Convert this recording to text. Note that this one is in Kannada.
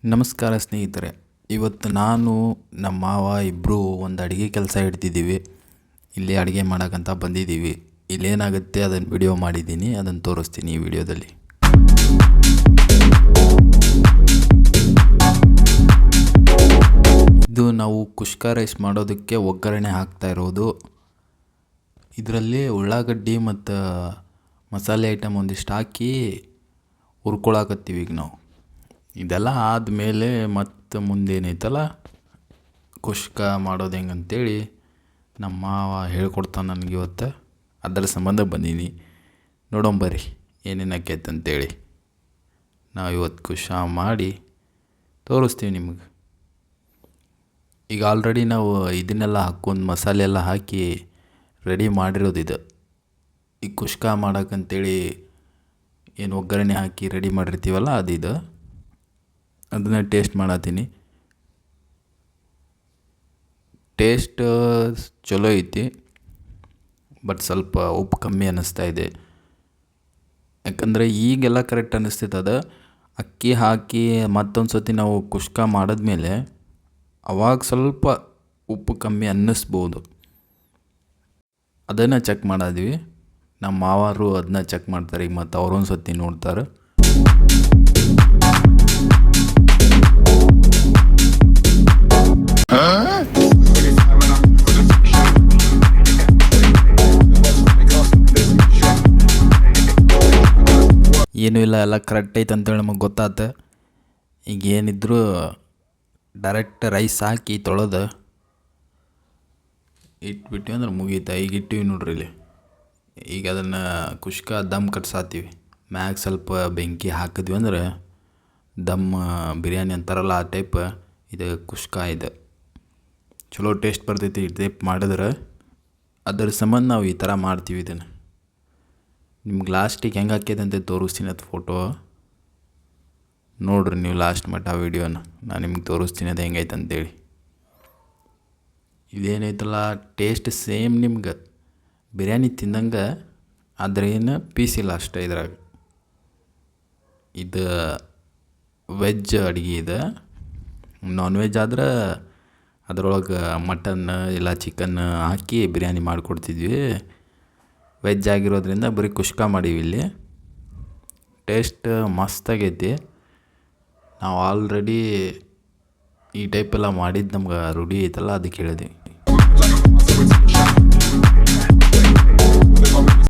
ನಮಸ್ಕಾರ ಸ್ನೇಹಿತರೆ. ಇವತ್ತು ನಾನು ನಮ್ಮ ಮಾವ ಇಬ್ಬರು ಒಂದು ಅಡುಗೆ ಕೆಲಸ ಹಿಡ್ತಿದ್ದೀವಿ. ಇಲ್ಲಿ ಅಡುಗೆ ಮಾಡೋಕ್ಕಂತ ಬಂದಿದ್ದೀವಿ. ಇಲ್ಲೇನಾಗುತ್ತೆ ಅದನ್ನು ವಿಡಿಯೋ ಮಾಡಿದ್ದೀನಿ, ಅದನ್ನು ತೋರಿಸ್ತೀನಿ ಈ ವಿಡಿಯೋದಲ್ಲಿ. ಇದು ನಾವು ಕುಷ್ಕ ರೈಸ್ ಮಾಡೋದಕ್ಕೆ ಒಗ್ಗರಣೆ ಹಾಕ್ತಾ ಇರೋದು. ಇದರಲ್ಲಿ ಉಳ್ಳಾಗಡ್ಡಿ ಮತ್ತು ಮಸಾಲೆ ಐಟಮ್ ಒಂದಿಷ್ಟು ಹಾಕಿ ಹುರ್ಕೊಳಕತ್ತೀವಿ ಈಗ ನಾವು. ಇದೆಲ್ಲ ಆದಮೇಲೆ ಮತ್ತು ಮುಂದೇನೈತಲ್ಲ ಕುಷ್ಕ ಮಾಡೋದು ಹೆಂಗಂತೇಳಿ ನಮ್ಮ ಮಾವ ಹೇಳ್ಕೊಡ್ತಾನೆ ನನಗೆ ಇವತ್ತು. ಅದರ ಸಂಬಂಧ ಬಂದೀನಿ. ನೋಡೋಂಬರ್ರಿ ಏನೇನು ಆಕೈತೆ ಅಂತೇಳಿ. ನಾವು ಇವತ್ತು ಕುಷ್ಕ ಮಾಡಿ ತೋರಿಸ್ತೀವಿ ನಿಮಗೆ. ಈಗ ಆಲ್ರೆಡಿ ನಾವು ಇದನ್ನೆಲ್ಲ ಹಾಕ್ಕೊಂಡು ಮಸಾಲೆ ಎಲ್ಲ ಹಾಕಿ ರೆಡಿ ಮಾಡಿರೋದು ಇದು. ಈ ಕುಷ್ಕ ಮಾಡೋಕ್ಕಂತೇಳಿ ಏನು ಒಗ್ಗರಣೆ ಹಾಕಿ ರೆಡಿ ಮಾಡಿರ್ತೀವಲ್ಲ ಅದಿದು. ಅದನ್ನು ಟೇಸ್ಟ್ ಮಾಡತ್ತೀನಿ. ಟೇಸ್ಟ್ ಚಲೋ ಐತಿ, ಬಟ್ ಸ್ವಲ್ಪ ಉಪ್ಪು ಕಮ್ಮಿ ಅನ್ನಿಸ್ತಾ ಇದೆ. ಯಾಕಂದರೆ ಈಗೆಲ್ಲ ಕರೆಕ್ಟ್ ಅನ್ನಿಸ್ತೈತೆ. ಅದು ಅಕ್ಕಿ ಹಾಕಿ ಮತ್ತೊಂದು ಸತಿ ನಾವು ಕುಷ್ಕ ಮಾಡಿದ್ಮೇಲೆ ಅವಾಗ ಸ್ವಲ್ಪ ಉಪ್ಪು ಕಮ್ಮಿ ಅನ್ನಿಸ್ಬೋದು. ಅದನ್ನು ಚೆಕ್ ಮಾಡಿದ್ವಿ. ನಮ್ಮ ಮಾವರು ಅದನ್ನ ಚೆಕ್ ಮಾಡ್ತಾರೆ ಈಗ, ಮತ್ತು ಅವರೊಂದು ಸತಿ ನೋಡ್ತಾರೆ. ಏನೂ ಇಲ್ಲ, ಎಲ್ಲ ಕರೆಕ್ಟ್ ಐತೆ ಅಂತೇಳಿ ನಮಗೆ ಗೊತ್ತಾಯ್ತು. ಈಗ ಏನಿದ್ರು ಡೈರೆಕ್ಟ್ ರೈಸ್ ಹಾಕಿ ತೊಳೆದು ಇಟ್ಬಿಟ್ಟಿವಿ ಅಂದ್ರೆ ಮುಗೀತು. ಈಗ ಇಟ್ಟಿವಿ ನೋಡ್ರಿ ಇಲ್ಲಿ. ಈಗ ಅದನ್ನು ಕುಷ್ಕ ದಮ್ ಕಟ್ಸಾತೀವಿ. ಮ್ಯಾಗ ಸ್ವಲ್ಪ ಬೆಂಕಿ ಹಾಕಿದ್ವಿ ಅಂದ್ರೆ ದಮ್ ಬಿರಿಯಾನಿ ಅಂತಾರಲ್ಲ ಆ ಟೈಪ್ ಇದು ಕುಷ್ಕ. ಇದು ಚಲೋ ಟೇಸ್ಟ್ ಬರ್ತೈತಿ ಈ ಟೈಪ್ ಮಾಡಿದ್ರೆ. ಅದರ ಸಂಬಂಧ ನಾವು ಈ ಥರ ಮಾಡ್ತೀವಿ ಇದನ್ನು. ನಿಮ್ಗೆ ಲಾಸ್ಟಿಗೆ ಹೆಂಗೆ ಹಾಕ್ಯದ ಅಂತ ತೋರಿಸ್ತೀನಿ ಅದು ಫೋಟೋ ನೋಡ್ರಿ ನೀವು ಲಾಸ್ಟ್ ಮಟ್ಟ ವೀಡಿಯೋನ. ನಾನು ನಿಮ್ಗೆ ತೋರಿಸ್ತೀನಿ ಅದು ಹೆಂಗೈತೆ ಅಂತೇಳಿ. ಇದೇನೈತಲ್ಲ ಟೇಸ್ಟ್ ಸೇಮ್ ನಿಮ್ಗೆ ಬಿರಿಯಾನಿ ತಿಂದಂಗೆ, ಆದರೆ ಏನು ಪೀಸಿಲ್ಲ ಅಷ್ಟೇ ಇದ್ರಾಗ. ಇದು ವೆಜ್ ಅಡುಗೆ ಇದು. ನಾನ್ ವೆಜ್ ಆದ್ರೆ ಅದರೊಳಗೆ ಮಟನ್ ಇಲ್ಲ ಚಿಕನ್ ಹಾಕಿ ಬಿರಿಯಾನಿ ಮಾಡಿಕೊಡ್ತಿದ್ವಿ. ವೆಜ್ ಆಗಿರೋದ್ರಿಂದ ಬರೀ ಕುಷ್ಕ ಮಾಡೀವಿ ಇಲ್ಲಿ. ಟೇಸ್ಟ್ ಮಸ್ತಾಗೈತಿ. ನಾವು ಆಲ್ರೆಡಿ ಈ ಟೈಪೆಲ್ಲ ಮಾಡಿದ್ದು ನಮ್ಗೆ ರೂಢಿ ಐತಲ್ಲ, ಅದಕ್ಕೆ ಹೇಳಿದ್ವಿ.